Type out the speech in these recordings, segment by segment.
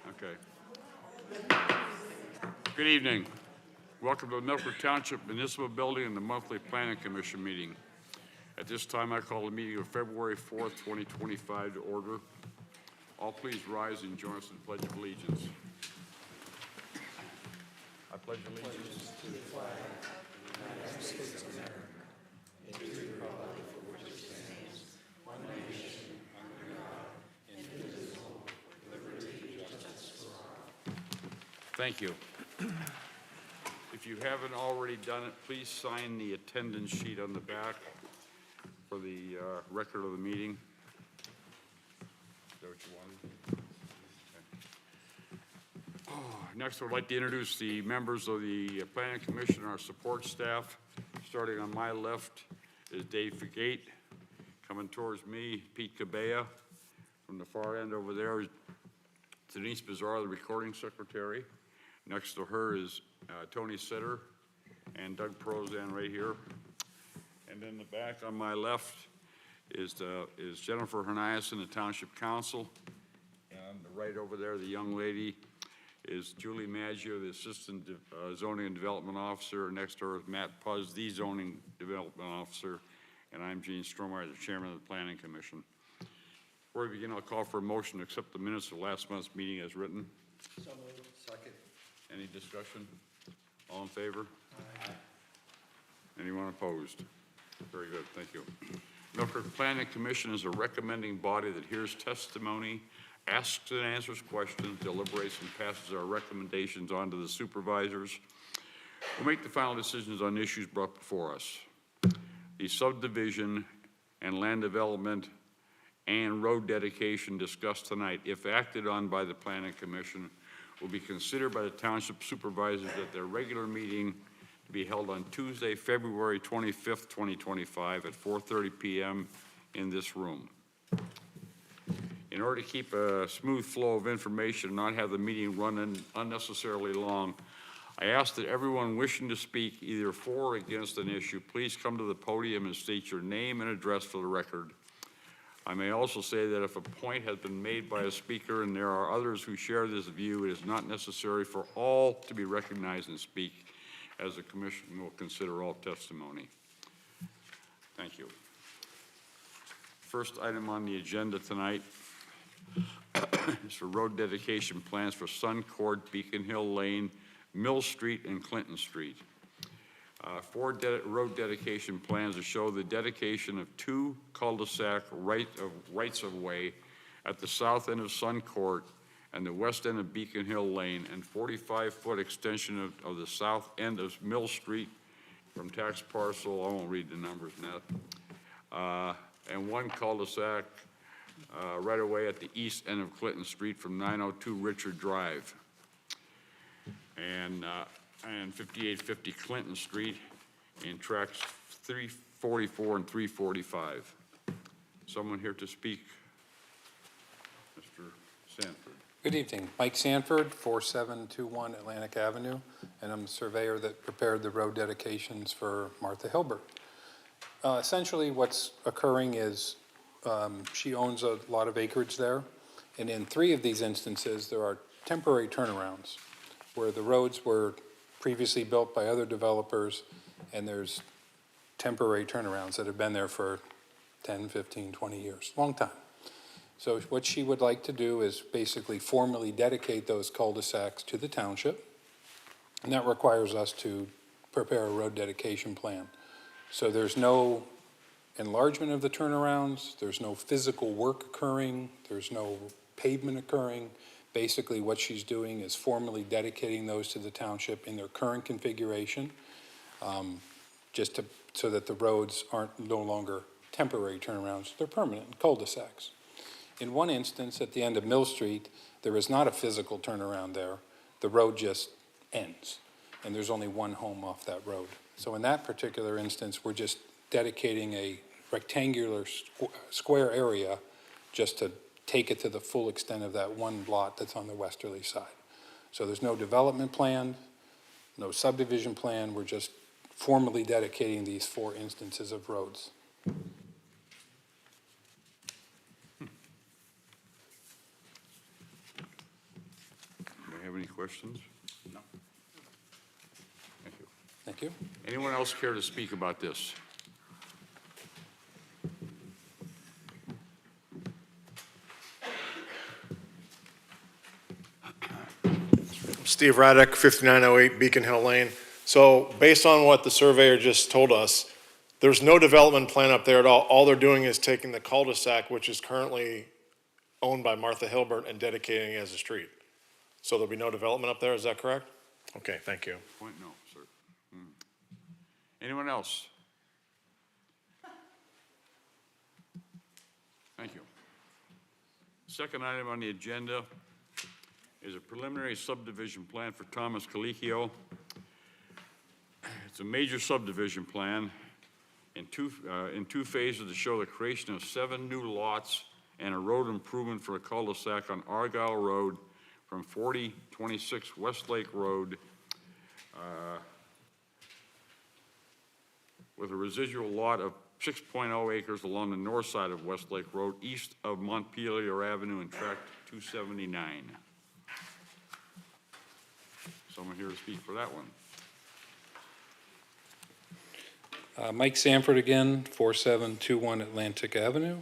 Okay. Good evening. Welcome to the Milford Township Municipal Building and the monthly Planning Commission meeting. At this time, I call the meeting of February 4th, 2025 to order. All please rise and join us in the Pledge of Allegiance. I pledge allegiance to the flag of the United States of America and to the republic for which it stands, one nation, under God, indivisible, with liberty and justice for all. Thank you. If you haven't already done it, please sign the attendance sheet on the back for the record of the meeting. Is that what you wanted? Okay. Next, I would like to introduce the members of the Planning Commission and our support staff. Starting on my left is Dave Fagate. Coming towards me, Pete Cabea. From the far end over there is Denise Bizarre, the recording secretary. Next to her is Tony Sitter and Doug Prozan right here. And in the back on my left is Jennifer Herniason, the Township Council. And right over there, the young lady is Julie Maggio, the Assistant Zoning and Development Officer. Next to her is Matt Puzz, the Zoning Development Officer. And I'm Gene Stromeyer, the Chairman of the Planning Commission. Before we begin, I'll call for a motion to accept the minutes of last month's meeting as written. So moved. Second. Any discussion? All in favor? Aye. Anyone opposed? Very good, thank you. Milford Planning Commission is a recommending body that hears testimony, asks and answers questions, deliberates and passes our recommendations on to the supervisors who make the final decisions on issues brought before us. The subdivision and land development and road dedication discussed tonight, if acted on by the Planning Commission, will be considered by the Township Supervisors at their regular meeting to be held on Tuesday, February 25th, 2025 at 4:30 p.m. in this room. In order to keep a smooth flow of information and not have the meeting run unnecessarily long, I ask that everyone wishing to speak either for or against an issue, please come to the podium and state your name and address for the record. I may also say that if a point has been made by a speaker and there are others who share this view, it is not necessary for all to be recognized and speak, as the Commission will consider all testimony. Thank you. First item on the agenda tonight is for road dedication plans for Sun Court, Beacon Hill Lane, Mill Street, and Clinton Street. Four road dedication plans to show the dedication of two cul-de-sac rights of way at the south end of Sun Court and the west end of Beacon Hill Lane, and 45-foot extension of the south end of Mill Street from tax parcel, I won't read the numbers now, and one cul-de-sac right away at the east end of Clinton Street from 902 Richard Drive. And 5850 Clinton Street in tracks 344 and 345. Someone here to speak? Mr. Sanford. Good evening. Mike Sanford, 4721 Atlantic Avenue, and I'm the surveyor that prepared the road dedications for Martha Hilbert. Essentially what's occurring is she owns a lot of acreage there, and in 3 of these instances there are temporary turnarounds where the roads were previously built by other developers, and there's temporary turnarounds that have been there for 10, 15, 20 years, long time. So what she would like to do is basically formally dedicate those cul-de-sacs to the township, and that requires us to prepare a road dedication plan. So there's no enlargement of the turnarounds, there's no physical work occurring, there's no pavement occurring. Basically, what she's doing is formally dedicating those to the township in their current configuration, so that the roads aren't no longer temporary turnarounds, they're permanent cul-de-sacs. In one instance, at the end of Mill Street, there is not a physical turnaround there. The road just ends, and there's only one home off that road. So in that particular instance, we're just dedicating a rectangular square area just to take it to the full extent of that one lot that's on the westerly side. So there's no development plan, no subdivision plan. We're just formally dedicating these 4 instances of roads. have any questions? No. Thank you. Thank you. Anyone else care to speak about this? Steve Raddick, 5908 Beacon Hill Lane. So based on what the surveyor just told us, there's no development plan up there at all. All they're doing is taking the cul-de-sac, which is currently owned by Martha Hilbert, and dedicating it as a street. So there'll be no development up there, is that correct? Okay, thank you. Point no, sir. Anyone else? Thank you. Second item on the agenda is a preliminary subdivision plan for Thomas Colicchio. It's a major subdivision plan in two phases to show the creation of 7 new lots and a road improvement for a cul-de-sac on Argyle Road from 4026 Westlake Road with a residual lot of 6.0 acres along the north side of Westlake Road, east of Montpelier Avenue and Tract 279. Someone here to speak for that one. Mike Sanford again, 4721 Atlantic Avenue.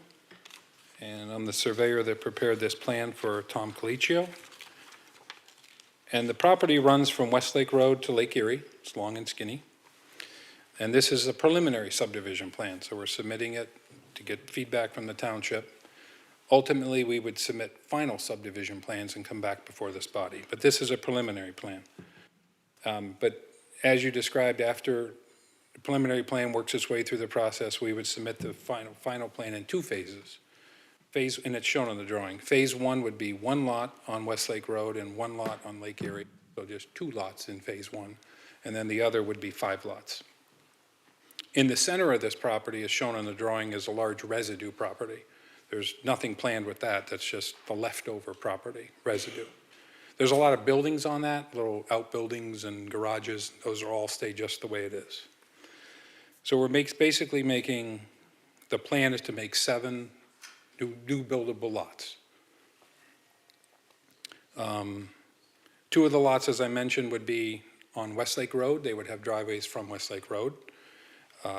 And I'm the surveyor that prepared this plan for Tom Colicchio. And the property runs from Westlake Road to Lake Erie. It's long and skinny. And this is a preliminary subdivision plan, so we're submitting it to get feedback from the township. Ultimately, we would submit final subdivision plans and come back before this body. But this is a preliminary plan. But as you described, after the preliminary plan works its way through the process, we would submit the final plan in 2 phases. And it's shown on the drawing. Phase 1 would be 1 lot on Westlake Road and 1 lot on Lake Erie. So just 2 lots in phase 1. And then the other would be 5 lots. In the center of this property, as shown on the drawing, is a large residue property. There's nothing planned with that. That's just the leftover property, residue. There's a lot of buildings on that, little outbuildings and garages. Those are all stay just the way it is. So we're basically making, the plan is to make 7 new buildable lots. 2 of the lots, as I mentioned, would be on Westlake Road. They would have driveways from Westlake Road.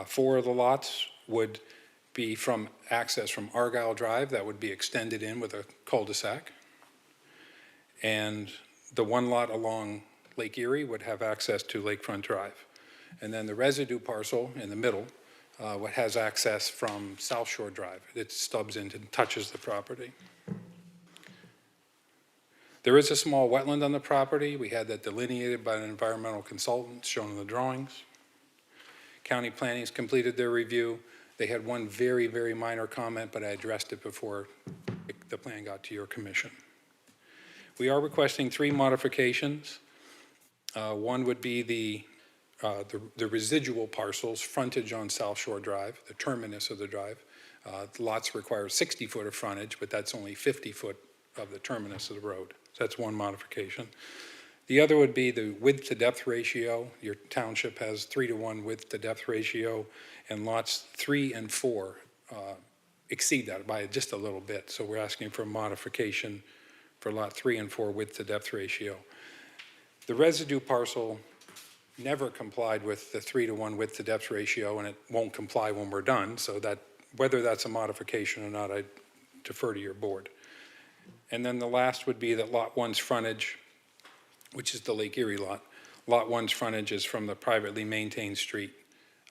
4 of the lots would be from access from Argyle Drive. That would be extended in with a cul-de-sac. And the 1 lot along Lake Erie would have access to Lakefront Drive. And then the residue parcel in the middle what has access from South Shore Drive. It stubs into and touches the property. There is a small wetland on the property. We had that delineated by an environmental consultant shown in the drawings. County Planning has completed their review. They had one very, very minor comment, but I addressed it before the plan got to your commission. We are requesting 3 modifications. One would be the residual parcels, frontage on South Shore Drive, the terminus of the drive. The lots require 60 foot of frontage, but that's only 50 foot of the terminus of the road. So that's one modification. The other would be the width to depth ratio. Your township has 3-to-1 width to depth ratio, and lots 3 and 4 exceed that by just a little bit. So we're asking for a modification for lot 3 and 4 width to depth ratio. The residue parcel never complied with the 3-to-1 width to depth ratio, and it won't comply when we're done. So that whether that's a modification or not, I defer to your board. And then the last would be that lot 1's frontage, which is the Lake Erie lot. Lot 1's frontage is from the privately maintained street,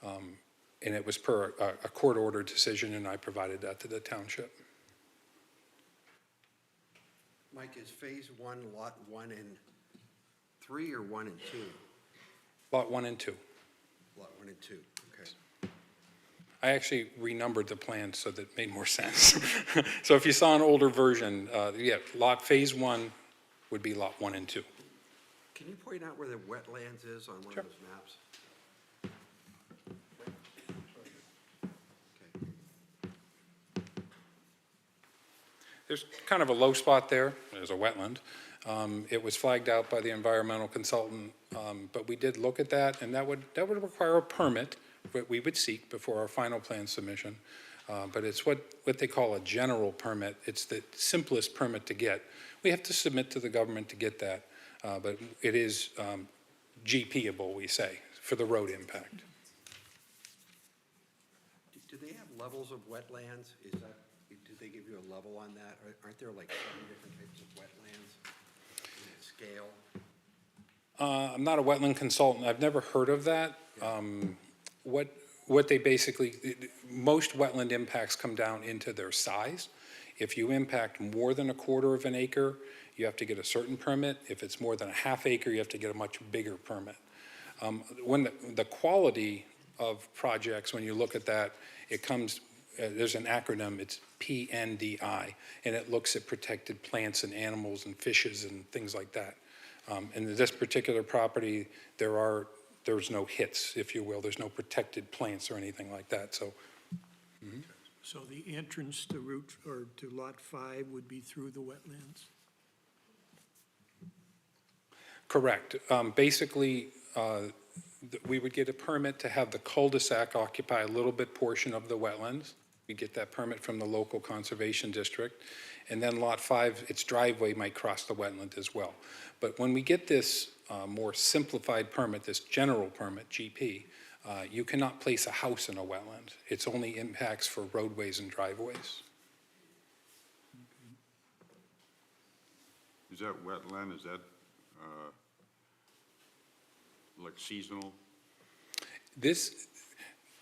and it was per a court-ordered decision, and I provided that to the township. Mike, is phase 1, lot 1 and 3, or 1 and 2? Lot 1 and 2. Lot 1 and 2, okay. I actually renumbered the plan so that it made more sense. So if you saw an older version, yeah, phase 1 would be lot 1 and 2. Can you point out where the wetlands is on one Sure. of those maps? Okay. There's kind of a low spot there. There's a wetland. It was flagged out by the environmental consultant, but we did look at that, and that would require a permit that we would seek before our final plan submission. But it's what they call a general permit. It's the simplest permit to get. We have to submit to the government to get that. But it is GPable, we say, for the road impact. Do they have levels of wetlands? Is that, do they give you a level on that? Aren't there like 7 different types of wetlands? Scale? I'm not a wetland consultant. I've never heard of that. What they basically, most wetland impacts come down into their size. If you impact more than 1/4 of an acre, you have to get a certain permit. If it's more than a ½ acre, you have to get a much bigger permit. When the quality of projects, when you look at that, it comes, there's an acronym, it's PNDI, and it looks at protected plants and animals and fishes and things like that. In this particular property, there's no hits, if you will. There's no protected plants or anything like that, so. So the entrance to Route, or to Lot 5 would be through the wetlands? Correct. Basically, we would get a permit to have the cul-de-sac occupy a little bit portion of the wetlands. We get that permit from the local conservation district. And then Lot 5, its driveway might cross the wetland as well. But when we get this more simplified permit, this general permit, GP, you cannot place a house in a wetland. It's only impacts for roadways and driveways. Is that wetland, is that like seasonal? This,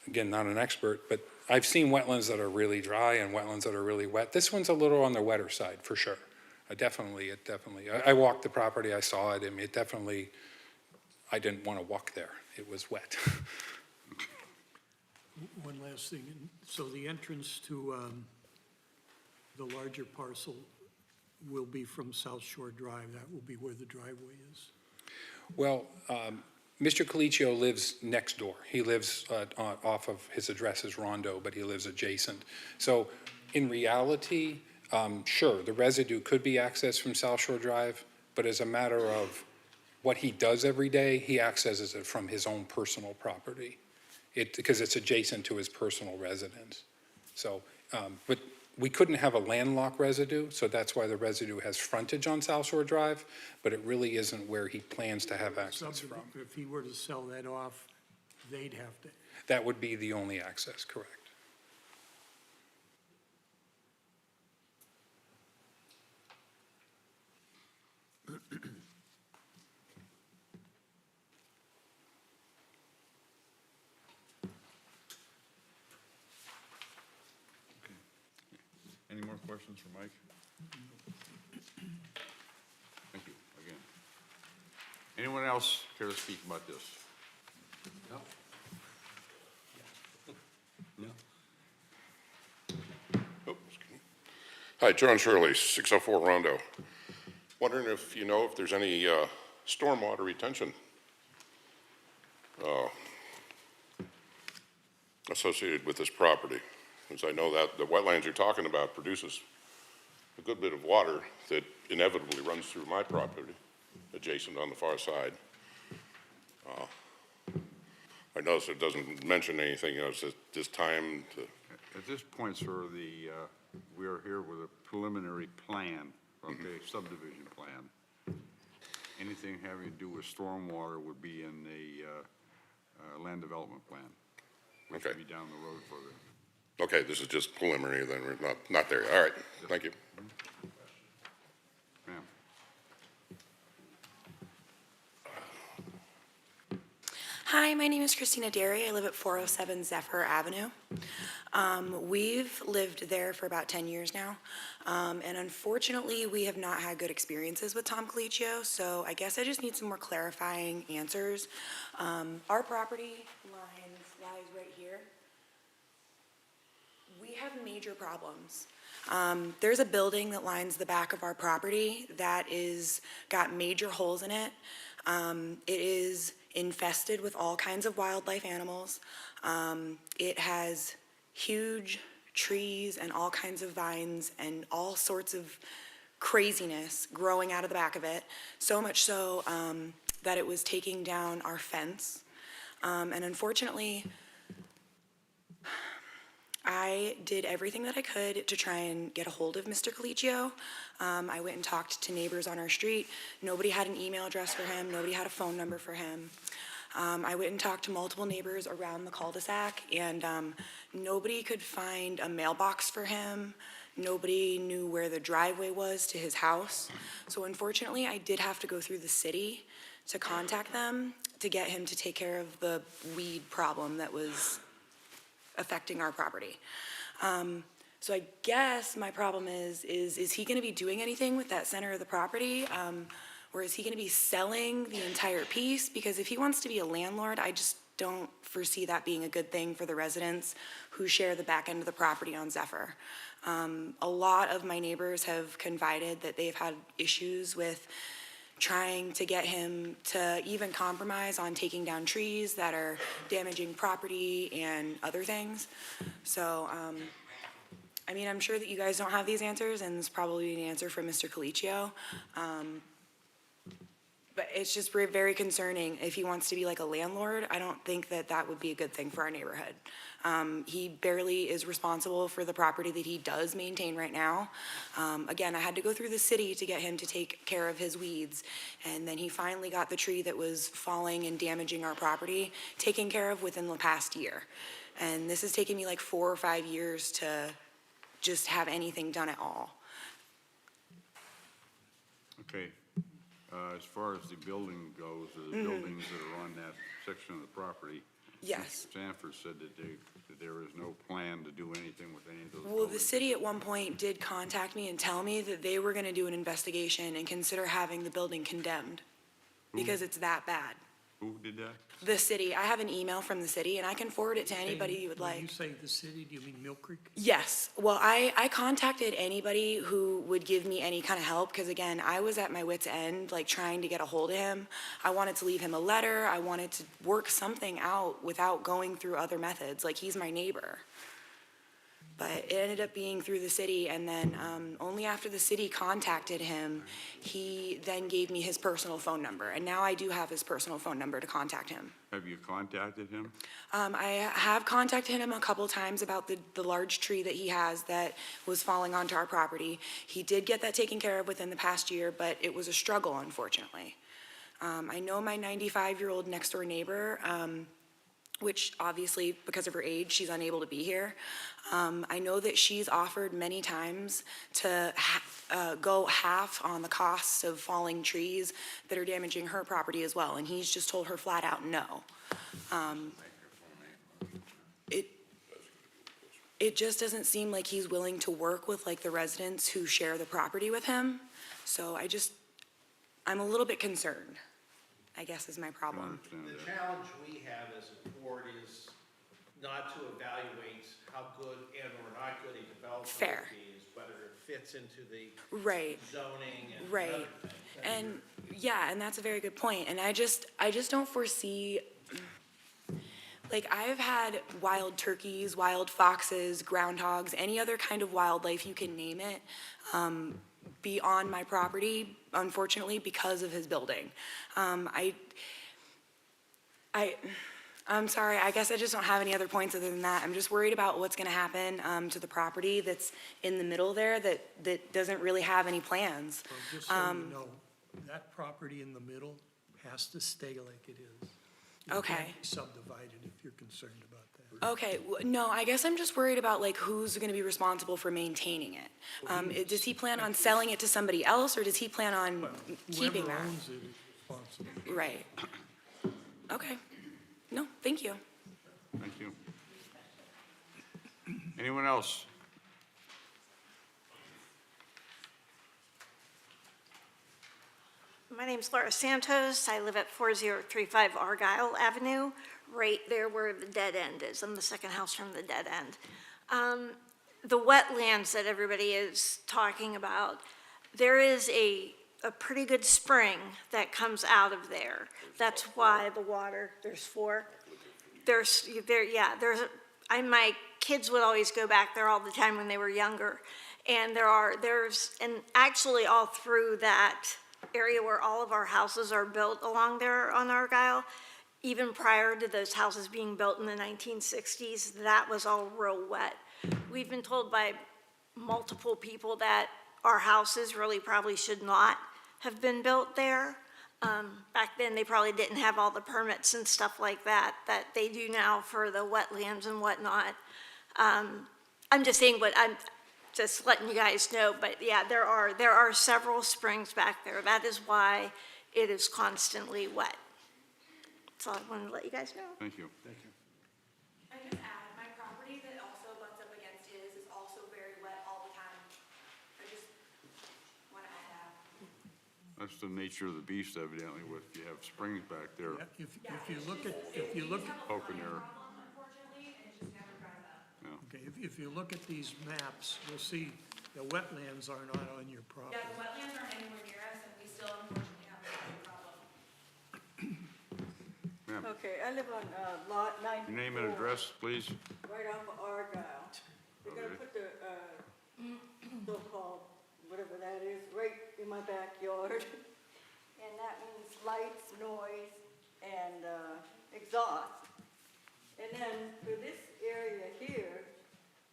again, not an expert, but I've seen wetlands that are really dry and wetlands that are really wet. This one's a little on the wetter side, for sure. Definitely. I walked the property, I saw it, I mean, it definitely, I didn't want to walk there. It was wet. One last thing, so the entrance to the larger parcel will be from South Shore Drive, that will be where the driveway is? Well, Mr. Colicchio lives next door. He lives off of, his address is Rondo, but he lives adjacent. So in reality, sure, the residue could be accessed from South Shore Drive, but as a matter of what he does every day, he accesses it from his own personal property. Because it's adjacent to his personal residence. So, but we couldn't have a landlocked residue, so that's why the residue has frontage on South Shore Drive, but it really isn't where he plans to have access from. If he were to sell that off, they'd have to, That would be the only access, correct. Any more questions for Mike? Thank you, again. Anyone else care to speak about this? No? Oh, excuse me. Hi, John Shirley, 604 Rondo. Wondering if you know if there's any stormwater retention associated with this property, because I know that the wetlands you're talking about produces a good bit of water that inevitably runs through my property, adjacent on the far side. I notice it doesn't mention anything, it's at this time to. At this point, sir, we are here with a preliminary plan, okay, subdivision plan. Anything having to do with stormwater would be in the land development plan, which would Okay. be down the road further. Okay, this is just preliminary, then we're not there. All right, thank you. Ma'am, Hi, my name is Christina Derry. I live at 407 Zephyr Avenue. We've lived there for about 10 years now, and unfortunately, we have not had good experiences with Tom Colicchio, so I guess I just need some more clarifying answers. Our property lies right here. We have major problems. There's a building that lines the back of our property that got major holes in it. It is infested with all kinds of wildlife animals. It has huge trees and all kinds of vines and all sorts of craziness growing out of the back of it, so much so that it was taking down our fence. And unfortunately, I I did everything that I could to try and get a hold of Mr. Colicchio. I went and talked to neighbors on our street. Nobody had an email address for him. Nobody had a phone number for him. I went and talked to multiple neighbors around the cul-de-sac, and nobody could find a mailbox for him. Nobody knew where the driveway was to his house. So unfortunately, I did have to go through the city to contact them to get him to take care of the weed problem that was affecting our property. So I guess my problem is he gonna be doing anything with that center of the property? Or is he gonna be selling the entire piece? Because if he wants to be a landlord, I just don't foresee that being a good thing for the residents who share the back end of the property on Zephyr. A lot of my neighbors have confided that they've had issues with trying to get him to even compromise on taking down trees that are damaging property and other things. So, I mean, I'm sure that you guys don't have these answers, and it's probably an answer from Mr. Colicchio. But it's just very concerning if he wants to be like a landlord. I don't think that that would be a good thing for our neighborhood. He barely is responsible for the property that he does maintain right now. Again, I had to go through the city to get him to take care of his weeds. And then he finally got the tree that was falling and damaging our property taken care of within the past year. And this has taken me like 4 or 5 years to just have anything done at all. Okay. As far as the building goes, or the buildings that are on that section of the property. Yes. Mr. Sanford said that there is no plan to do anything with any of those Well, the buildings. city at one point did contact me and tell me that they were gonna do an investigation and consider having the building condemned because it's that bad. Who did that? The city, I have an email from the city and I can forward it to anybody you would When you like. say the city, do you mean Mill Creek? Yes, well, I contacted anybody who would give me any kind of help, because again, I was at my wit's end, like trying to get a hold of him. I wanted to leave him a letter, I wanted to work something out without going through other methods, like he's my neighbor. But it ended up being through the city, and then only after the city contacted him, he then gave me his personal phone number, and now I do have his personal phone number to contact him. Have you contacted him? I have contacted him a couple times about the large tree that he has that was falling onto our property. He did get that taken care of within the past year, but it was a struggle, unfortunately. I know my 95-year-old next-door neighbor, which obviously, because of her age, she's unable to be here. I know that she's offered many times to go half on the costs of falling trees that are damaging her property as well, and he's just told her flat out no. It just doesn't seem like he's willing to work with like the residents who share the property with him. So I'm a little bit concerned, I guess is my I problem. understand The that. challenge we have as a board is not to evaluate how good and or not good a development Fair. is, whether it fits into the Right. zoning and Right. other things. And, yeah, and that's a very good point, and I just don't foresee, like, I've had wild turkeys, wild foxes, groundhogs, any other kind of wildlife, you can name it, be on my property, unfortunately, because of his building. I'm sorry, I guess I just don't have any other points other than that. I'm just worried about what's gonna happen, to the property that's in the middle there that doesn't really have any plans. Well, just so you know, that property in the middle has to stay like it is. It Okay. can't be subdivided if you're concerned about that. Okay, no, I guess I'm just worried about like who's gonna be responsible for maintaining it. Does he plan on selling it to somebody else, or does he plan on keeping Whoever that? owns it is responsible. Right. Okay. No, thank you. Thank you. Anyone else? My name's Laura Santos. I live at 4035 Argyle Avenue, right there where the dead end is. I'm the second house from the dead end. The wetlands that everybody is talking about, there is a pretty good spring that comes out of there. That's why the water, there's 4. My kids would always go back there all the time when they were younger. And and actually all through that area where all of our houses are built along there on Argyle, even prior to those houses being built in the 1960s, that was all real wet. We've been told by multiple people that our houses really probably should not have been built there. Back then, they probably didn't have all the permits and stuff like that, that they do now for the wetlands and whatnot. I'm just saying, but I'm just letting you guys know, but yeah, there are several springs back there. That is why it is constantly wet. So I wanted to let you guys know. Thank you. I just add, my property that also butts up against his is also very wet all the time. I just want to add that. That's the nature of the beast evidently, with, you have springs back there Yeah, if you look at, if you look, poking there. Unfortunately, and it just never dries up. okay, if you look at these maps, you'll see the wetlands are not on your property. Yeah, the wetlands aren't anywhere near us, and we still unfortunately have a water problem. Ma'am, Okay, I live on lot 94. your name and address, please? Right off of Argyle. They're gonna Okay. put the so-called, whatever that is, right in my backyard. And that means lights, noise, and exhaust. And then for this area here,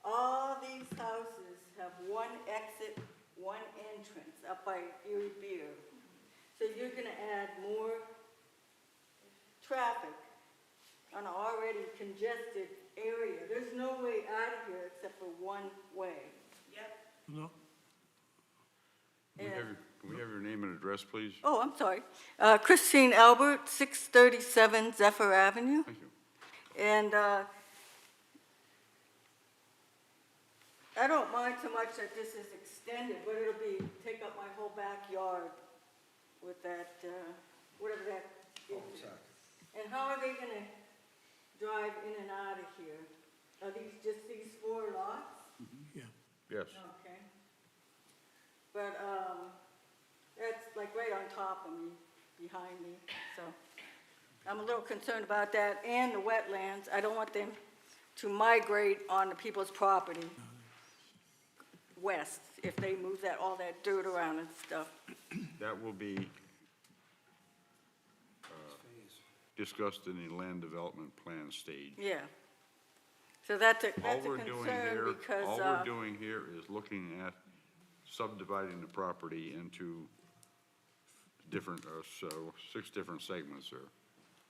all these houses have one exit, one entrance up by Erie Beer. So you're gonna add more traffic on an already congested area. There's no way out of here except for one way. Yep. No, Can we have your name and address, please? Oh, I'm sorry. Christine Albert, 637 Zephyr Avenue. Thank you. And I don't mind so much that this is extended, but it'll be, take up my whole backyard with that, whatever that is. And how are they gonna drive in and out of here? Are these just these 4 lots? yeah. Yes. Okay. But, that's like right on top of me, behind me, so I'm a little concerned about that and the wetlands. I don't want them to migrate onto people's property west if they move that, all that dirt around and stuff. That will be discussed in the land development plan stage. Yeah. So that's a All we're doing concern here, because, all we're doing here is looking at subdividing the property into different, so 6 different segments or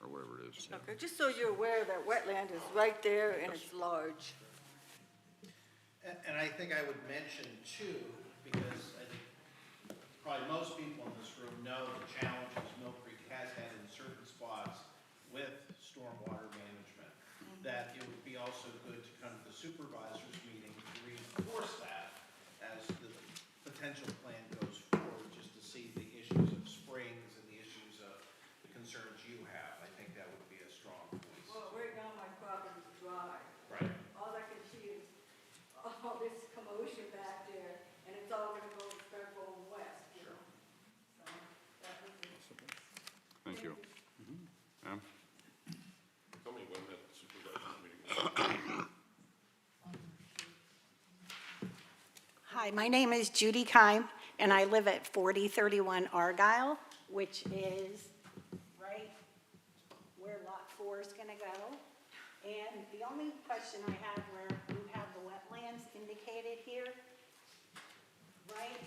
whatever it is. okay, just so you're aware that wetland is right there and it's large. And I think I would mention too, because I think probably most people in this room know the challenges Mill Creek has had in certain spots with stormwater management, that it would be also good to come to the supervisors meeting to reinforce that as the potential plan goes forward, just to see the issues of springs and the issues of the concerns you have. I think that would be a strong voice. Well, right now my property's dry. Right. All I can see is all this commotion back there, and it's all gonna start going west, you know? So, that was it. Thank you. Ma'am? Tell me when that supervisor's meeting is. Hi, my name is Judy Kime, and I live at 4031 Argyle, which is right where Lot 4 is going to go. And the only question I have, where you have the wetlands indicated here, right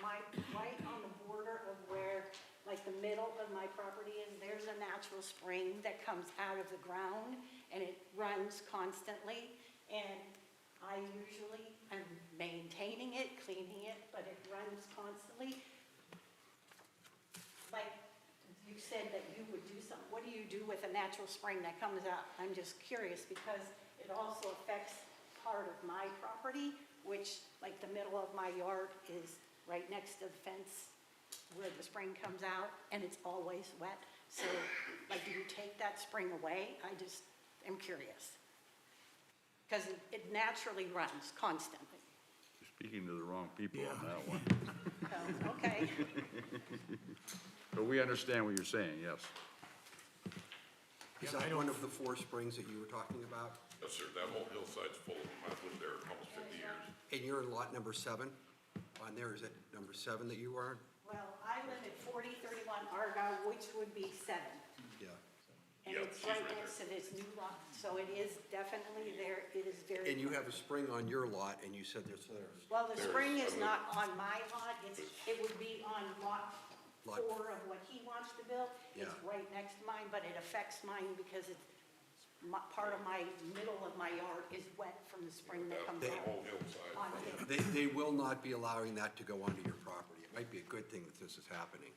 on the border of where, like the middle of my property is, there's a natural spring that comes out of the ground, and it runs constantly. And I usually am maintaining it, cleaning it, but it runs constantly. Like you said that you would do something, what do you do with a natural spring that comes out? I'm just curious because it also affects part of my property, which like the middle of my yard is right next to the fence where the spring comes out and it's always wet. So like, do you take that spring away? I just am curious. Because it naturally runs constantly. You're speaking to the wrong people on Yeah. that one. So, okay. But we understand what you're saying, yes. Is Yeah, I that don't- one of the 4 springs that you were talking about? Yes, sir, that whole hillside's full of them. I've lived there almost 50 years. And you're in lot number 7? On there, is it number 7 that you are? Well, I live at 4031 Argyle, which would be 7. Yeah. And Yep, it's she's right right next to this new lot, so it is definitely there, it is very. And you have a spring on your lot, and you said there's, Well, the spring is not on my lot, it would be on lot Lot- 4 of what he wants to build. It's Yeah. right next to mine, but it affects mine because it's, part of my, middle of my yard is wet from the spring that comes The out. whole hillside. on it. they will not be allowing that to go onto your property. It might be a good thing that this is happening.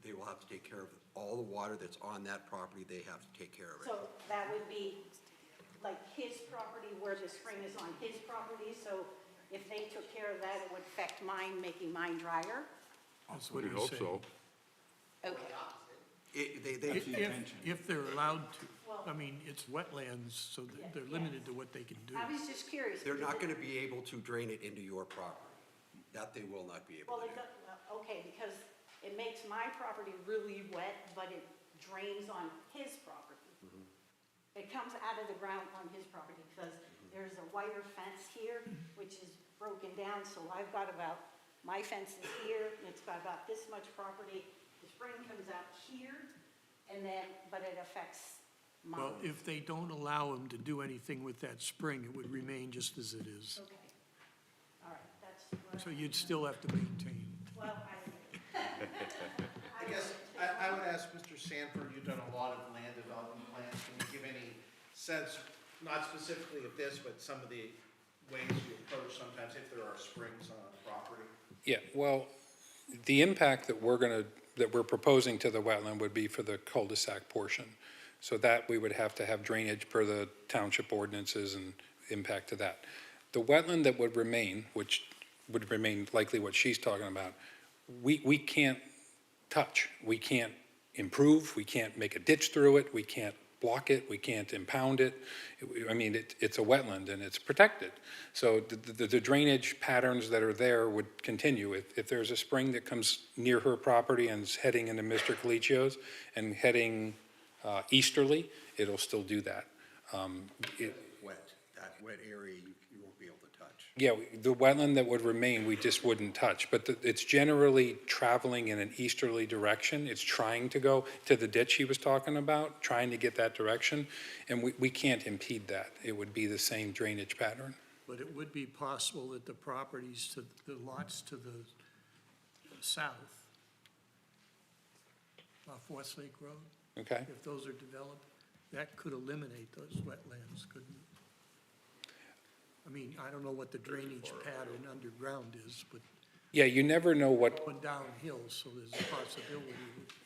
They will have to take care of all the water that's on that property, they have to take care of it. So that would be like his property where the spring is on his property, so if they took care of that, it would affect mine, making mine drier? That's what We he's hope saying. so. Okay. If they're allowed to. I mean, it's wetlands, so they're limited to what they can do. I was just curious. They're because not it- gonna be able to drain it into your property. That they will not be able Well, to it do. does, okay, because it makes my property really wet, but it drains on his property. It comes out of the ground on his property because there's a wire fence here, which is broken down, so I've got about, my fence is here, and it's got about this much property. The spring comes out here, and then, but it affects mine. Well, if they don't allow him to do anything with that spring, it would remain just as it is. Okay, all right, that's what So you'd still have to maintain. well, I guess, I would ask Mr. Sanford, you've done a lot of land development plans, can you give any sense, not specifically of this, but some of the ways you approach sometimes if there are springs on a property? Yeah, well, the impact that we're proposing to the wetland would be for the cul-de-sac portion. So that we would have to have drainage per the township ordinances and impact to that. The wetland that would remain, which would remain likely what she's talking about, we can't touch. We can't improve, we can't make a ditch through it, we can't block it, we can't impound it. I mean, it's a wetland and it's protected. So the drainage patterns that are there would continue. If there's a spring that comes near her property and is heading into Mr. Colicchio's and heading easterly, it'll still do that. Wet, that wet area you won't be able to touch. Yeah, the wetland that would remain, we just wouldn't touch, but it's generally traveling in an easterly direction. It's trying to go to the ditch he was talking about, trying to get that direction, and we can't impede that. It would be the same drainage pattern. But it would be possible that the properties to, the lots to the south off Westlake Road, Okay? if those are developed, that could eliminate those wetlands, couldn't it? I mean, I don't know what the drainage pattern underground is, but Yeah, you never know what, going downhill, so there's a possibility.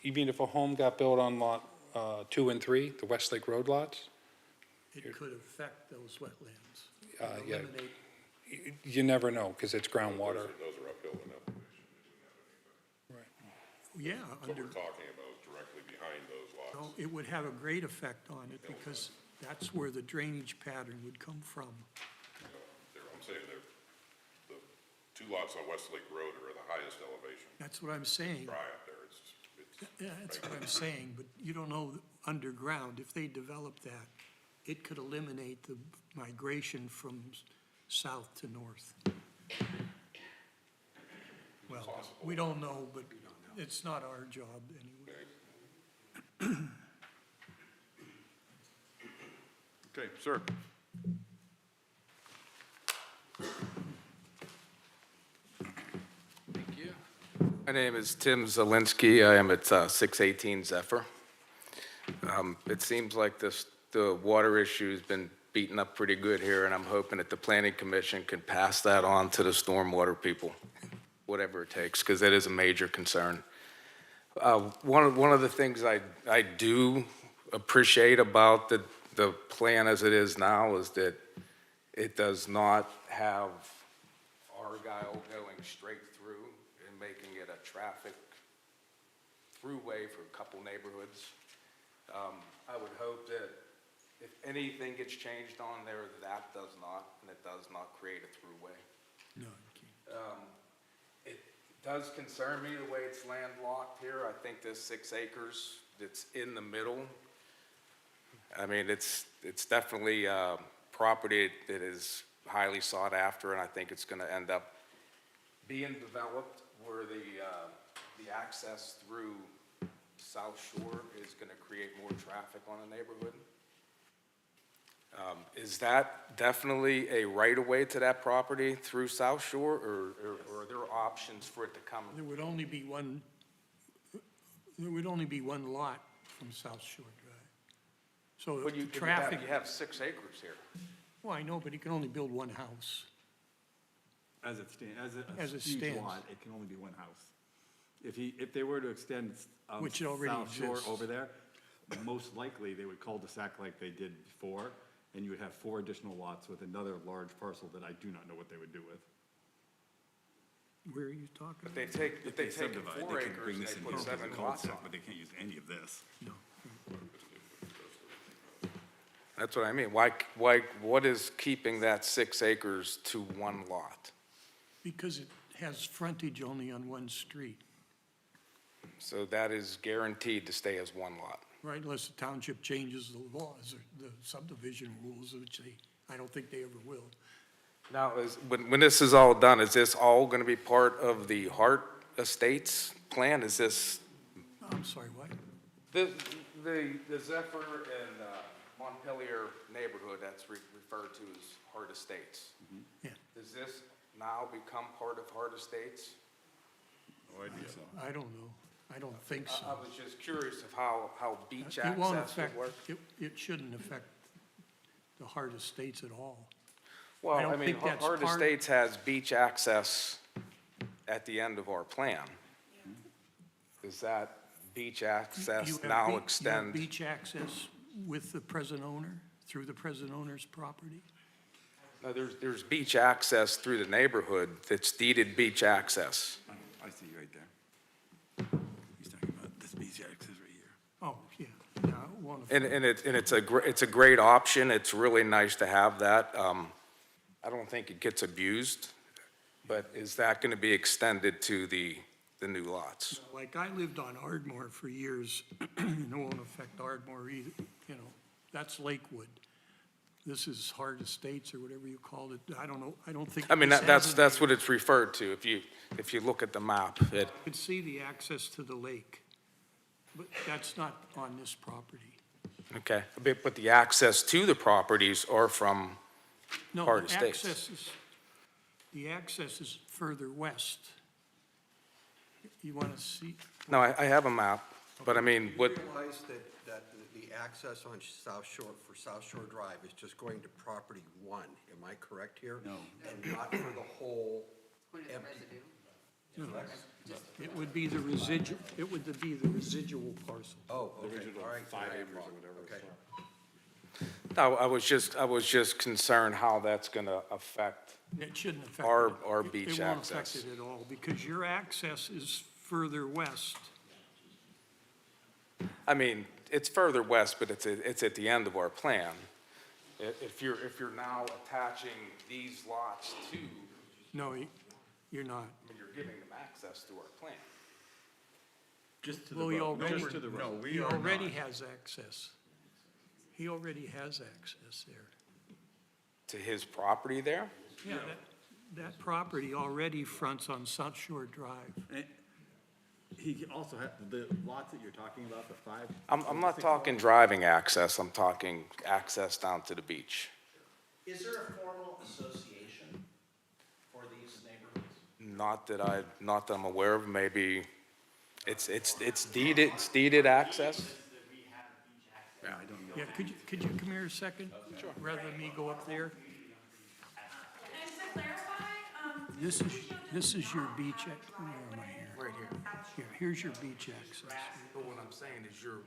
even if a home got built on lot 2 and 3, the Westlake Road lots, It could affect those wetlands. yeah. Eliminate, you never know, because it's groundwater. Those are uphill in elevation. yeah, What under, we're talking about is directly behind those no, lots. it would have a great effect on it because that's where the drainage pattern would come from. I'm saying the two lots on Westlake Road are the highest elevation. That's what I'm saying. Dry up there, it's, Yeah, that's what I'm saying, but you don't know underground, if they develop that, it could eliminate the migration from south to north. Well, we don't know, but it's not our job anyway. Okay, sir. Thank you. My name is Tim Zielinski. I am at 618 Zephyr. It seems like the water issue's been beaten up pretty good here, and I'm hoping that the Planning Commission can pass that on to the stormwater people, whatever it takes, because it is a major concern. One of the things I do appreciate about the plan as it is now is that it does not have Argyle going straight through and making it a traffic throughway for a couple neighborhoods. I would hope that if anything gets changed on there, that does not, and it does not create a throughway. No, you can't. It does concern me the way it's landlocked here. I think this 6 acres that's in the middle, I mean, it's definitely property that is highly sought after, and I think it's gonna end up being developed where the access through South Shore is going to create more traffic on the neighborhood. Is that definitely a right-of-way to that property through South Shore, or are there options for it to come? There would only be one lot from South Shore Drive. So But the you traffic, have 6 acres here. well, I know, but he can only build one house. As it stands, As it huge stands. lot, it can only be one house. If they were to extend, Which already South Shore exists. over there, most likely they would cul-de-sac like they did before, and you would have 4 additional lots with another large parcel that I do not know what they would do with. Where are you talking But about? they take, If they they take subdivide, 4 they can acres bring and this they in put here as a 7 lots cul-de-sac, on but it. they can't use any of this. No. That's what I mean. What is keeping that 6 acres to 1 lot? Because it has frontage only on one street, So that is guaranteed to stay as 1 lot. right? Unless the township changes the laws or the subdivision rules, which I don't think they ever will. Now, when this is all done, is this all going to be part of the Hart Estates plan? Is this, I'm sorry, what? the Zephyr and Montpelier neighborhood that's referred to as Hart Estates? Yeah, Does this now become part of Hart Estates? No idea. I don't know. I don't think so. I was just curious of how beach It won't access affect, would work. it shouldn't affect the Hart Estates at all. Well, I don't I mean, think that's Hart part- Estates has beach access at the end of our plan. Does that beach You access have now you have extend? beach access with the present owner, through the present owner's property? No, there's beach access through the neighborhood that's deeded beach access. I see you right there. He's talking about this beach access right here. Oh, yeah, yeah, it won't affect. And it's a great option. It's really nice to have that. I don't think it gets abused, but is that going to be extended to the new lots? Like, I lived on Ardmore for years, and it won't affect Ardmore either, you know, that's Lakewood. This is Hart Estates or whatever you called it, I don't know, I don't think. I mean, this has that's a- what it's referred to. If you look at the map, You can see the access to the lake, but that's not on this property. okay, but the access to the properties are from, No, Hart the Estates. the access is further west. You want to see, no, I have a map, but I mean, what, You realize that the access on South Shore, for South Shore Drive is just going to property 1, am I correct here? No. And not for the whole empty. it would be the residual, it would be the residual parcel. Oh, okay, all right. 5 acres or whatever. Okay. no, I was just concerned how that's going to affect. It shouldn't affect. Our it. beach It won't affect access. it at all, because your access is further west. I mean, it's further west, but it's at the end of our plan. If you're now attaching these lots to, No, you're not. I mean, you're giving them access to our plan. Just to the Well, he road, already, just to the road. he already has access. He already has access there. To his property there? Yeah, that property already fronts on South Shore Drive. And he also had, the lots that you're talking about, the 5. I'm not talking driving access, I'm talking access down to the beach. Is there a formal association for these neighborhoods? Not that I'm aware of, maybe, it's deeded access? Yeah, I don't know. Yeah, could you come here a second? Sure. Rather than me go up there? And to clarify, This is your beach, where am I here? Right here. Here, here's your beach access. But what I'm saying is you're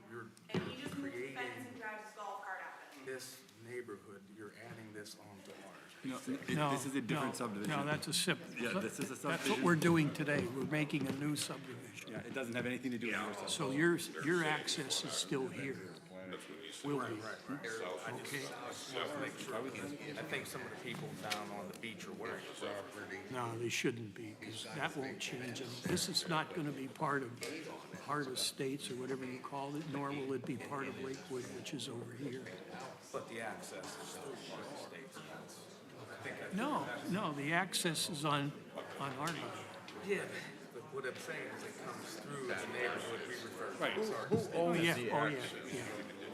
and he just moved the fence and drives his golf cart out of it. this neighborhood, you're adding this onto ours. No, this is a different subdivision. No, that's a Yeah, this is a That's what subdivision. we're doing today. We're making a new subdivision. Yeah, it doesn't have anything to do with yours. So your access is still here. Will be. Okay. I think some of the people down on the beach are wearing property. No, they shouldn't be, because that won't change. And this is not going to be part of Hart Estates or whatever you call it, nor will it be part of Lakewood, which is over here. But the access is still part of the state. No, the access is on Argyle. Yeah, but What I'm saying is it comes through the neighborhood we refer to Right. as our. Who owns yeah, the oh, yeah, access, yeah.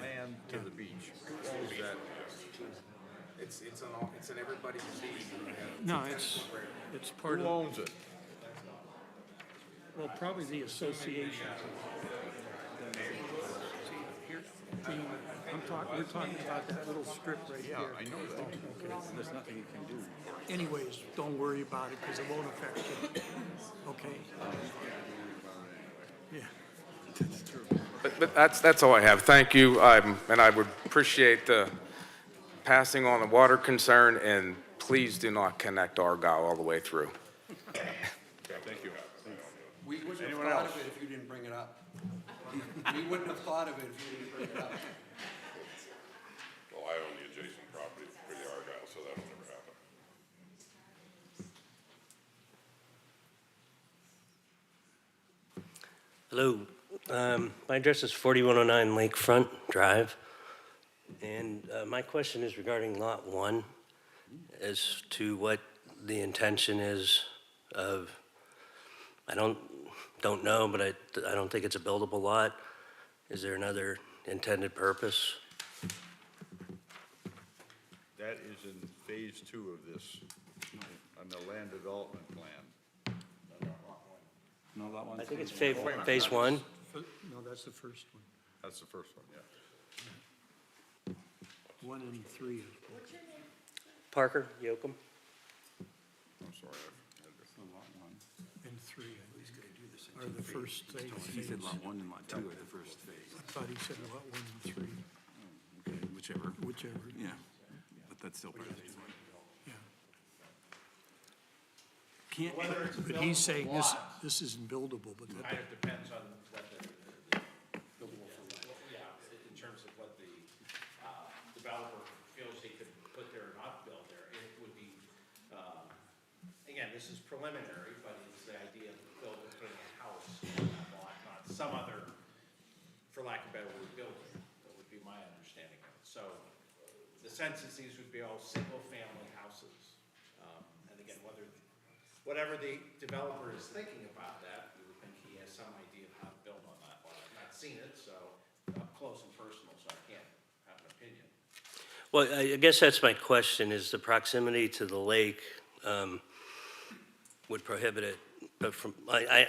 land to the beach? Who owns that? It's in everybody's deed. No, it's part Who of, owns it? well, probably the association. We're talking about that little strip right Yeah, here. I know that. There's nothing you can do. Anyways, don't worry about it, because it won't affect you. Okay? Yeah. That's true. But that's all I have. Thank you. And I would appreciate the passing on the water concern, and please do not connect Argyle all the way through. Okay, thank you. We wouldn't have Anyone thought else? of it if you didn't bring it up. We wouldn't have thought of it if you didn't bring it up. Well, I own the adjacent property for the Argyle, so that'll never happen. Hello, my address is 4109 Lakefront Drive, and my question is regarding Lot 1, as to what the intention is of, I don't know, but I don't think it's a buildable lot. Is there another intended purpose? That is in phase 2 of this, on the land development plan. No, that one? I think it's phase 1. No, that's the first one. That's the first one, yeah. 1 and 3. Parker, Yoakum? I'm sorry. And 3 are the first phase. He said lot 1 and lot 2 are the first phase. I thought he said lot 1 and 3, Okay, whichever. whichever. Yeah, but that's still part of phase 1. Yeah. Can't, but he's saying this isn't buildable, but that, Kind of depends on what in terms of what the developer feels he could put there or not build there. It would be, again, this is preliminary, but it's the idea of putting a house on that lot, not some other, for lack of a better word, building. That would be my understanding of it. So the sense is these would be all single-family houses. And again, whatever the developer is thinking about that, we would think he has some idea of how to build on that lot. I've not seen it, so up close and personal, so I can't have an opinion. Well, I guess that's my question, is the proximity to the lake would prohibit it. But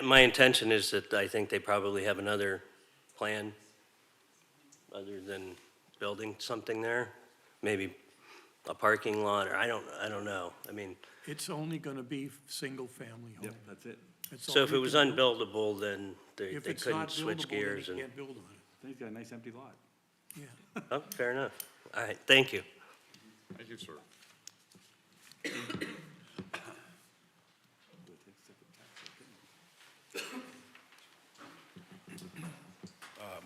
my intention is that I think they probably have another plan other than building something there, maybe a parking lot, or I don't know. I mean, it's only gonna be single-family home. Yep, that's it. That's so all if you it was can do. unbuildable, then they If it's couldn't not switch buildable, then gears you and, can't build on it. Then he's got a nice empty lot. Yeah. oh, fair enough. All right, thank you. Thank you, sir.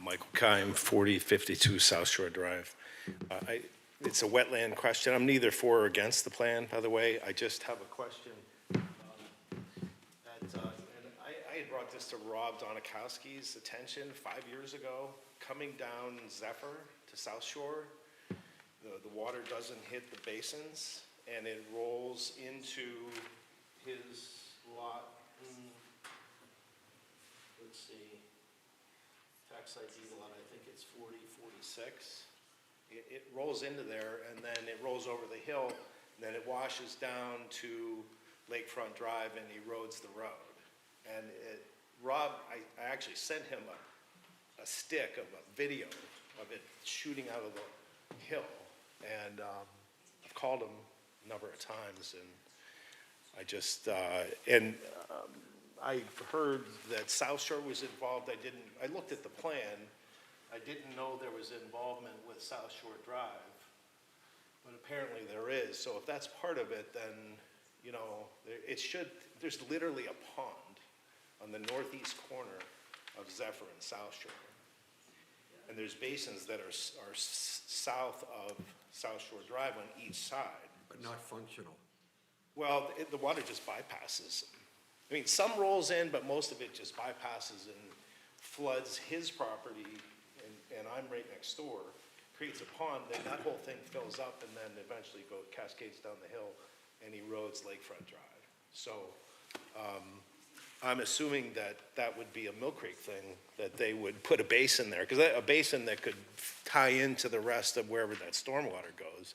Michael Kime, 4052 South Shore Drive. It's a wetland question. I'm neither for or against the plan, by the way. I just have a question. And I had brought this to Rob Donikowski's attention 5 years ago. Coming down Zephyr to South Shore, the water doesn't hit the basins, and it rolls into his lot. Let's see. Tax ID lot, I think it's 4046. It rolls into there, and then it rolls over the hill, and then it washes down to Lakefront Drive and erodes the road. And Rob, I actually sent him a stick of a video of it shooting out of the hill, and I've called him a number of times, and I just, I heard that South Shore was involved. I looked at the plan. I didn't know there was involvement with South Shore Drive, but apparently there is. So if that's part of it, then, there's literally a pond on the northeast corner of Zephyr and South Shore. And there's basins that are south of South Shore Drive on each side. But not functional. Well, the water just bypasses. I mean, some rolls in, but most of it just bypasses and floods his property, and I'm right next door, creates a pond, then that whole thing fills up and then eventually cascades down the hill and erodes Lakefront Drive. So, I'm assuming that that would be a Mill Creek thing, that they would put a basin there, because a basin that could tie into the rest of wherever that stormwater goes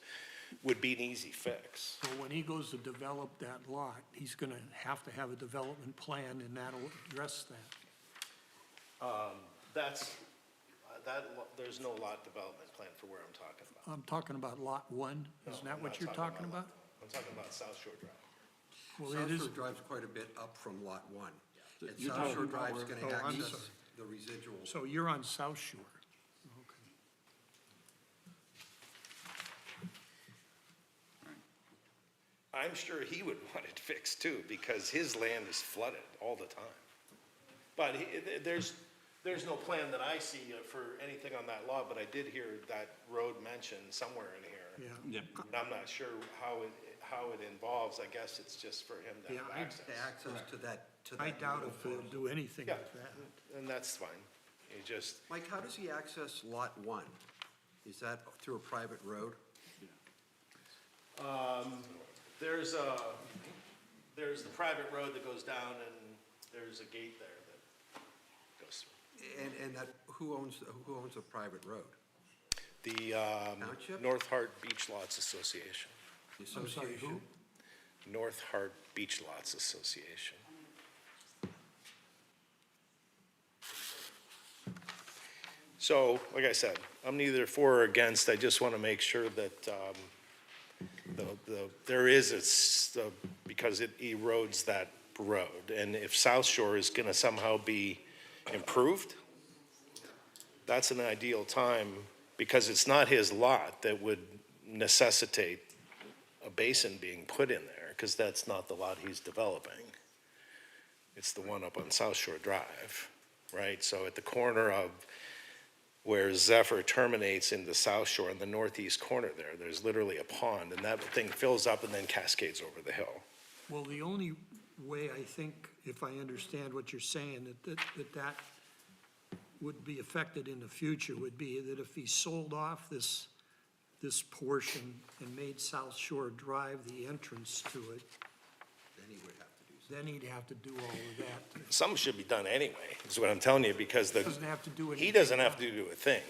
would be an easy fix. So when he goes to develop that lot, he's gonna have to have a development plan, and that'll address that. There's no lot development plan for where I'm talking about. I'm talking about Lot 1, isn't No, that I'm what not you're talking Lot about? 1. I'm talking about South Shore Drive. Well, South it is, Shore Drive's quite a bit up from Lot 1. And You're South Shore talking about Drive's where- gonna Oh, I'm access sorry. the residual. so you're on South Shore. Okay. I'm sure he would want it fixed too, because his land is flooded all the time. But there's no plan that I see for anything on that lot, but I did hear that road mentioned somewhere in here. Yeah. And I'm not sure how it involves, I guess it's just for him to Yeah, have access. The access to that, I doubt if they'll do anything Yeah, with that. and that's fine. You just, Mike, how does he access Lot 1? Is that through a private road? there's the private road that goes down and there's a gate there that goes through. And that, who owns the private road? The Township? North Hart Beach Lots Association. The I'm sorry, who? association? North Hart Beach Lots Association. So, like I said, I'm neither for or against, I just want to make sure that there is, because it erodes that road. And if South Shore is going to somehow be improved, that's an ideal time, because it's not his lot that would necessitate a basin being put in there, because that's not the lot he's developing. It's the one up on South Shore Drive, right? So at the corner of where Zephyr terminates into South Shore, in the northeast corner there, there's literally a pond, and that thing fills up and then cascades over the hill. Well, the only way I think, if I understand what you're saying, that would be affected in the future would be that if he sold off this portion and made South Shore Drive the entrance to it, Then he would have to do something. then he'd have to do all of that. Some should be done anyway, is what I'm telling you, because Doesn't have to do anything. he doesn't have to do a thing.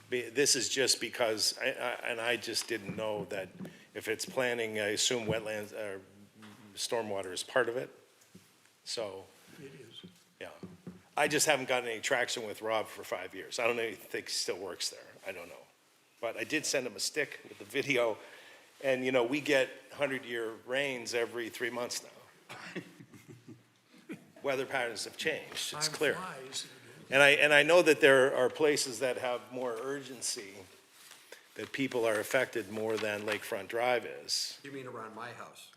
This is just because, and I just didn't know that if it's planning, I assume wetlands, stormwater is part of it. So, It is. yeah. I just haven't gotten any traction with Rob for 5 years. I don't know if he still works there. I don't know. But I did send him a stick with the video, and, you know, we get 100-year rains every 3 months now. Weather patterns have changed, it's Time clear. flies. And I know that there are places that have more urgency, that people are affected more than Lakefront Drive is. You mean around my house?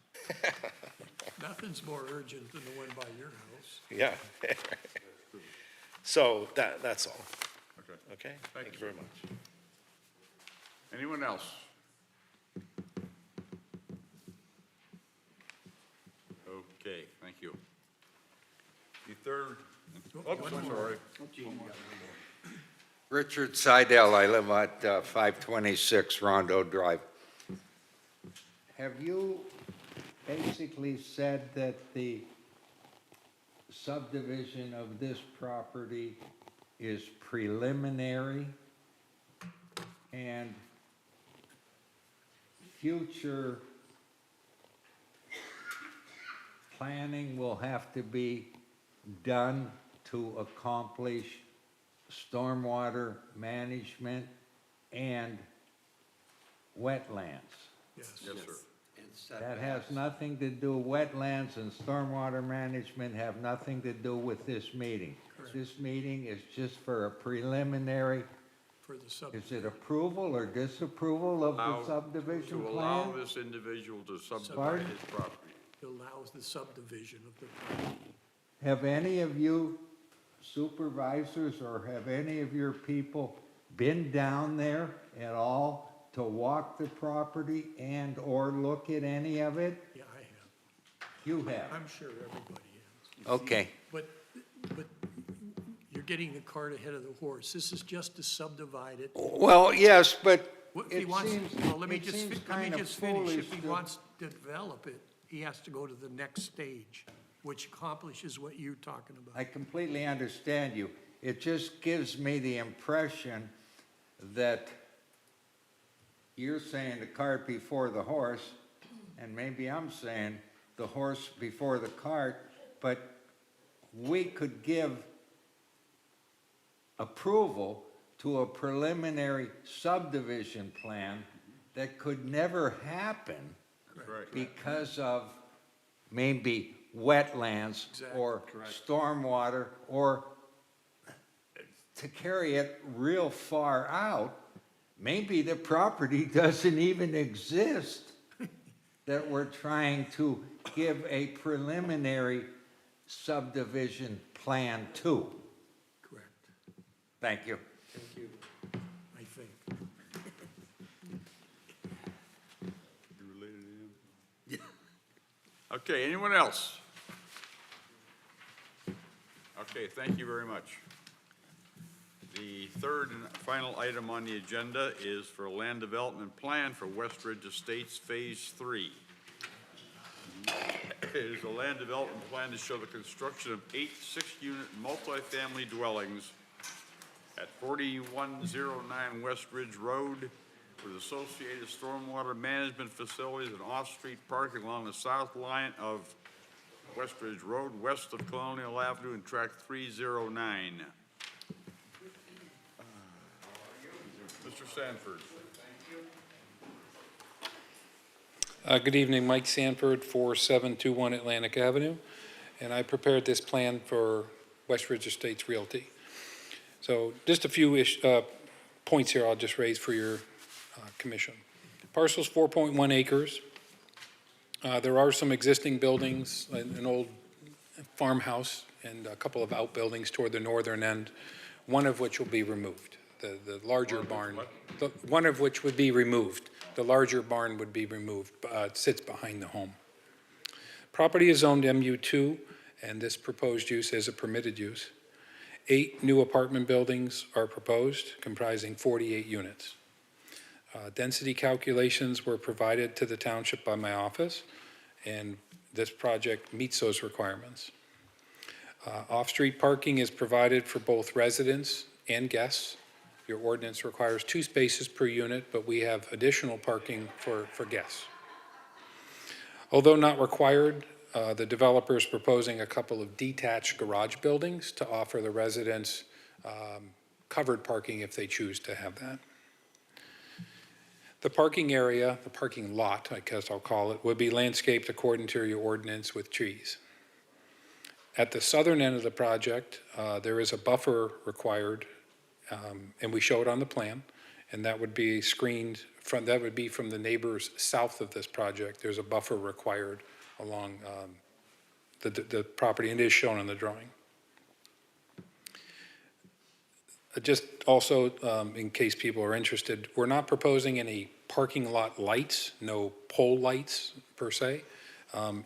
Nothing's more urgent than the one by your house. Yeah. So that's all, Okay. okay? Thank you very much. Anyone else? Okay, thank you. The third, oops, sorry. Richard Seidel, I live at 526 Rondo Drive. Have you basically said that the subdivision of this property is preliminary and future planning will have to be done to accomplish stormwater management and wetlands? Yes. Yes, sir. And That setbacks. has nothing to do, wetlands and stormwater management have nothing to do with this meeting. This meeting is just for a preliminary, For the sub, is it approval or disapproval of Allow- the subdivision To allow plan? this individual to subdivide Pardon? his property. allows the subdivision of the, Have any of you supervisors or have any of your people been down there at all to walk the property and/or look at any of it? yeah, I have. You have. I'm sure everybody has. Okay. But you're getting the cart ahead of the horse. This is just to subdivide it. Well, yes, but What if he it wants, seems, well, let me it just, seems let me kind of just finish. foolish If he to- wants to develop it, he has to go to the next stage. which accomplishes what you're talking about. I completely understand you. It just gives me the impression that you're saying the cart before the horse, and maybe I'm saying the horse before the cart, but we could give approval to a preliminary subdivision plan that could never happen because of maybe wetlands or stormwater, or to carry it real far out, maybe the property doesn't even exist that we're trying to give a preliminary subdivision plan to. Correct, Thank you. I think. You related to him? Yeah. Okay, anyone else? Okay, thank you very much. The third and final item on the agenda is for a land development plan for West Ridge Estates Phase 3. It is a land development plan to show the construction of 8 6-unit multifamily dwellings at 4109 West Ridge Road with associated stormwater management facilities and off-street parking along the south line of West Ridge Road, west of Colonial Avenue and Track 309. Mr. Sanford. Good evening, Mike Sanford, 4721 Atlantic Avenue, and I prepared this plan for West Ridge Estates Realty. So just a few points here I'll just raise for your commission. Parcel's 4.1 acres. There are some existing buildings, an old farmhouse and a couple of outbuildings toward the northern end, one of which will be removed. The larger barn, one of which would be removed. The larger barn would be removed. It sits behind the home. Property is zoned MU2, and this proposed use is a permitted use. 8 new apartment buildings are proposed, comprising 48 units. Density calculations were provided to the township by my office, and this project meets those requirements. Off-street parking is provided for both residents and guests. Your ordinance requires 2 spaces per unit, but we have additional parking for guests. Although not required, the developer is proposing a couple of detached garage buildings to offer the residents covered parking if they choose to have that. The parking area, the parking lot, I guess I'll call it, would be landscaped according to your ordinance with trees. At the southern end of the project, there is a buffer required, and we show it on the plan, and that would be screened from, that would be from the neighbors south of this project. There's a buffer required along the property, and it is shown on the drawing. Just also, in case people are interested, we're not proposing any parking lot lights, no pole lights per se.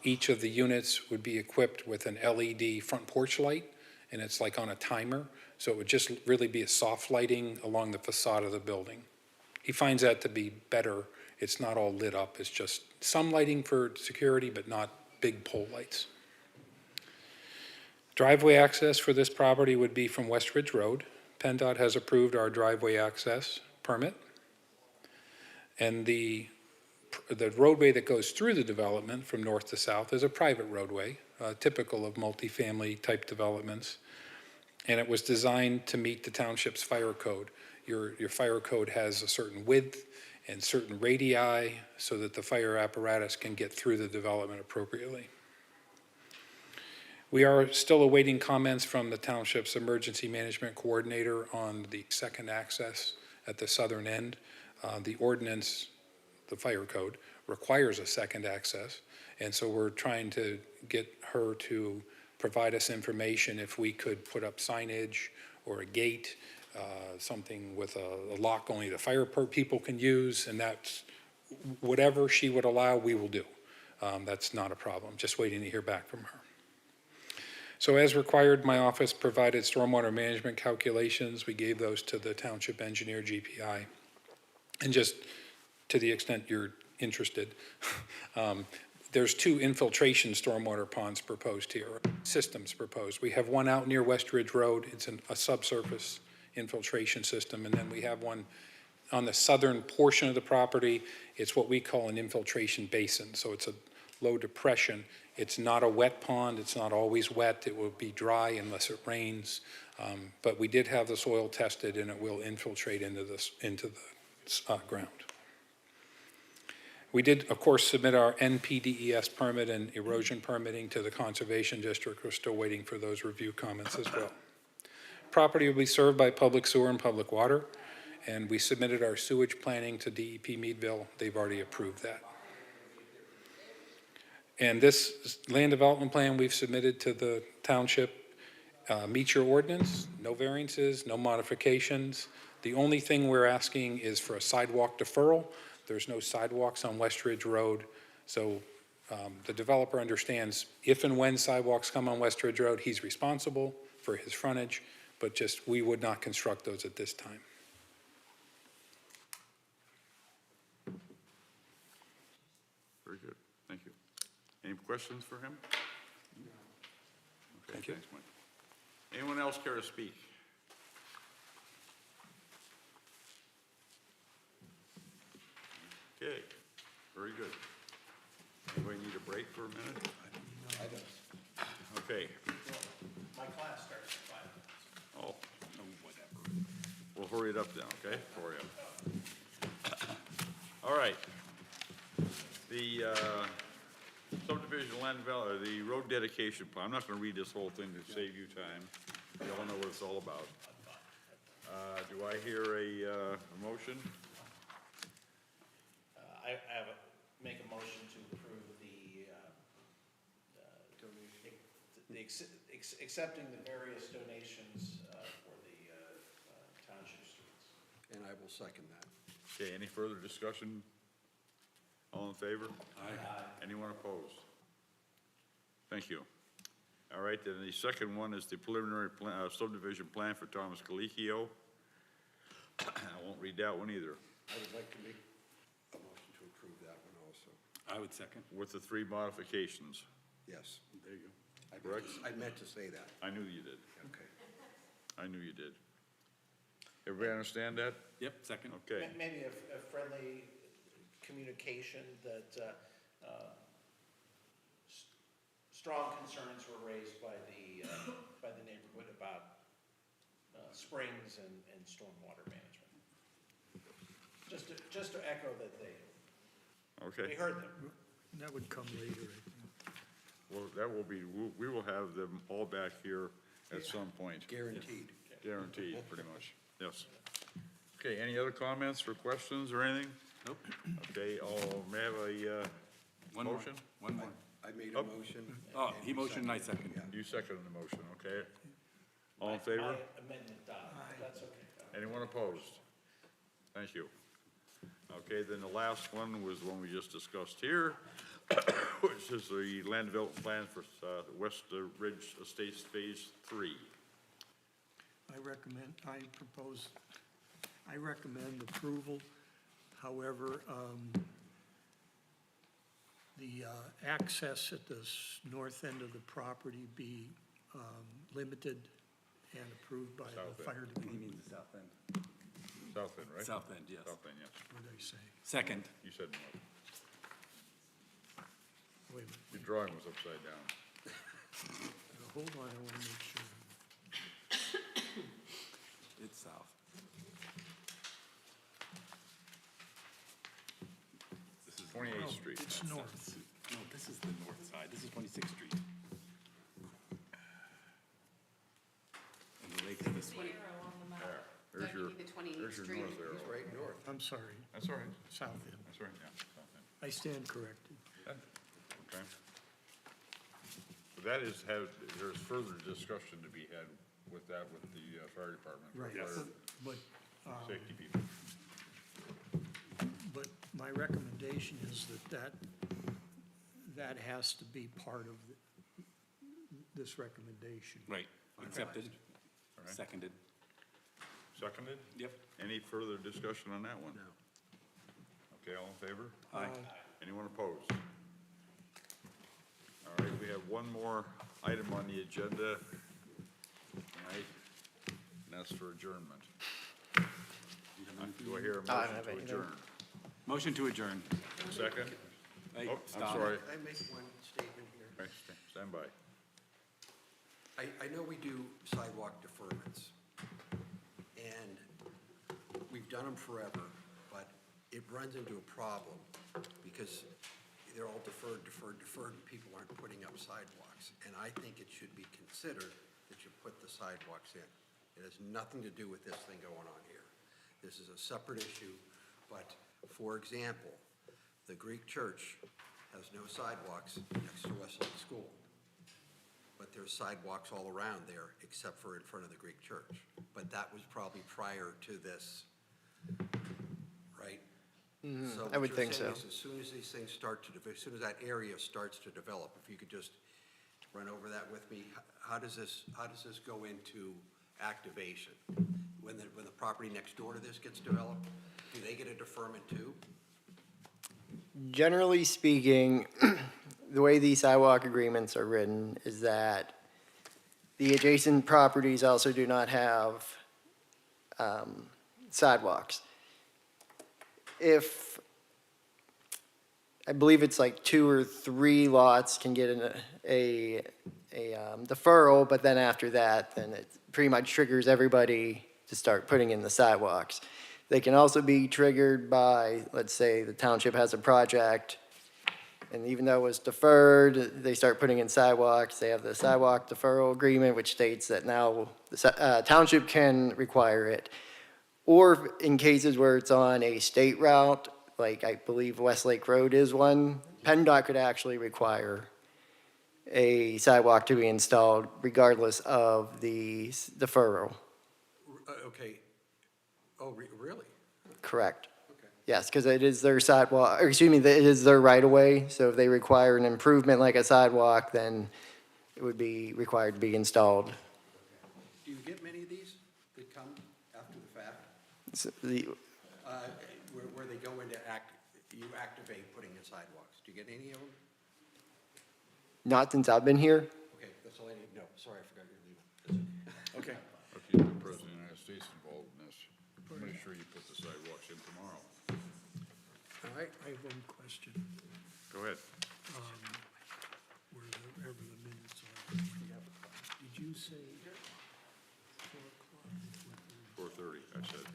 Each of the units would be equipped with an LED front porch light, and it's like on a timer, so it would just really be a soft lighting along the facade of the building. He finds that to be better. It's not all lit up, it's just some lighting for security, but not big pole lights. Driveway access for this property would be from West Ridge Road. PennDOT has approved our driveway access permit. And the roadway that goes through the development from north to south is a private roadway, typical of multifamily type developments. And it was designed to meet the township's fire code. Your fire code has a certain width and certain radii so that the fire apparatus can get through the development appropriately. We are still awaiting comments from the township's emergency management coordinator on the second access at the southern end. The ordinance, the fire code, requires a second access, and so we're trying to get her to provide us information if we could put up signage or a gate, something with a lock only the fire people can use, and that's whatever she would allow, we will do. That's not a problem, just waiting to hear back from her. So as required, my office provided stormwater management calculations. We gave those to the township engineer, GPI. And just to the extent you're interested, there's 2 infiltration stormwater ponds proposed here, systems proposed. We have one out near West Ridge Road, it's a subsurface infiltration system, and then we have one on the southern portion of the property. It's what we call an infiltration basin, so it's a low depression. It's not a wet pond, it's not always wet, it will be dry unless it rains. But we did have the soil tested, and it will infiltrate into the ground. We did, of course, submit our NPDES permit and erosion permitting to the Conservation District. We're still waiting for those review comments as well. Property will be served by public sewer and public water, and we submitted our sewage planning to DEP Meadville. They've already approved that. And this land development plan we've submitted to the township meets your ordinance, no variances, no modifications. The only thing we're asking is for a sidewalk deferral. There's no sidewalks on West Ridge Road, so the developer understands if and when sidewalks come on West Ridge Road, he's responsible for his frontage, but just we would not construct those at this time. Very good, thank you. Any questions for him? Okay, Thank you. thanks, Mike. Anyone else care to speak? Okay, very good. Anybody need a break for a minute? I don't. Okay, My class starts at 5. oh, whatever. We'll hurry it up then, okay, for you. All right. The subdivision land development, the road dedication plan, I'm not gonna read this whole thing to save you time. You all know what it's all about. Do I hear a motion? Make a motion to approve accepting the various donations for the township streets. And I will second that. Okay, any further discussion? All in favor? Aye. Anyone opposed? Thank you. All right, then the second one is the preliminary subdivision plan for Thomas Colicchio. I won't read that one either. I would like to make a motion to approve that one also. I would second. With the 3 modifications. Yes. There you go. Correct? I meant to say that. I knew you did. Okay. I knew you did. Everybody understand that? Yep, second. Okay. Maybe a friendly communication that strong concerns were raised by the neighborhood about springs and stormwater management. Just to echo that we Okay. heard them. That would come later, I think. Well, that will be, we will have them all back here at some point. Guaranteed. Guaranteed, pretty much, yes. Okay, any other comments or questions or anything? Nope. Okay, may I have a One more. motion? One more. I made a motion. Oh, and he you motioned and I seconded. seconded. You seconded the motion, okay? All in favor? My amendment died, that's okay. Anyone opposed? Thank you. Okay, then the last one was the one we just discussed here, which is the land development plan for West Ridge Estates Phase 3. I recommend approval. However, the access at the north end of the property be limited and approved by South the end. fire He department. means the south end. South end, right? South end, yes. South end, yes. What did I say? Second. You said no. Wait a minute. Your drawing was upside down. Hold on, I want to make sure. It's south. This is 28th Street. It's north. No, this is the north side. This is 26th Street. And the lake is this way. There. There's your north arrow. Right north. I'm sorry, That's all right. south end. That's all right, yeah. South end. I stand corrected. Okay. So that is, there's further discussion to be had with that, with the fire department. Right. fire But, Safety people. but my recommendation is that has to be part of this recommendation. Right. Accepted. All right. Seconded. Seconded? Yep. Any further discussion on that one? No. Okay, all in favor? Aye. Anyone opposed? one more item on the agenda tonight, and that's for adjournment. Do I hear a motion to adjourn? Motion to adjourn. Second? Hey, Oh, I'm stop. sorry. Can I make one statement here? Right, stand by. I know we do sidewalk deferments, and we've done them forever, but it runs into a problem, because they're all deferred, and people aren't putting up sidewalks. And I think it should be considered that you put the sidewalks in. It has nothing to do with this thing going on here. This is a separate issue, but, for example, the Greek church has no sidewalks next to Westlake School. But there's sidewalks all around there, except for in front of the Greek church. But that was probably prior to this, right? So I what would you're think saying so. is, as soon as these things start to, as soon as that area starts to develop, if you could just run over that with me, how does this go into activation? When the property next door to this gets developed, do they get a deferment too? Generally speaking, the way these sidewalk agreements are written is that the adjacent properties also do not have sidewalks. If, I believe it's like 2 or 3 lots can get a deferral, but then after that, then it pretty much triggers everybody to start putting in the sidewalks. They can also be triggered by, let's say, the township has a project, and even though it was deferred, they start putting in sidewalks. They have the sidewalk deferral agreement, which states that now the township can require it. Or in cases where it's on a state route, like I believe Westlake Road is one, PennDOT could actually require a sidewalk to be installed regardless of the deferral. Okay. Oh, really? Correct. Okay. Yes, because it is their sidewalk, or excuse me, it is their right-of-way, so if they require an improvement like a sidewalk, then it would be required to be installed. Do you get many of these that come after the fact? Where they go into you activate putting in sidewalks? Do you get any of them? Not since I've been here. Okay, that's all I need to know. Sorry, I forgot your leaving. Okay. Okay, the President of the United States involved in this. Make sure you put the sidewalks in tomorrow. All right. I have one question, Go ahead. wherever the minutes are. Did you say 4 o'clock? 4:30, I said.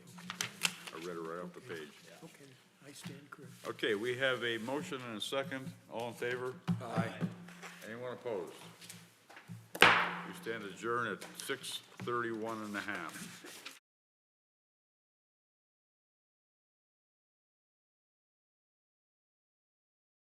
I read it right off the page. Okay, I stand corrected. Okay, we have a motion and a second. All in favor? Aye. Anyone opposed? We stand adjourned at 6:31 and a half.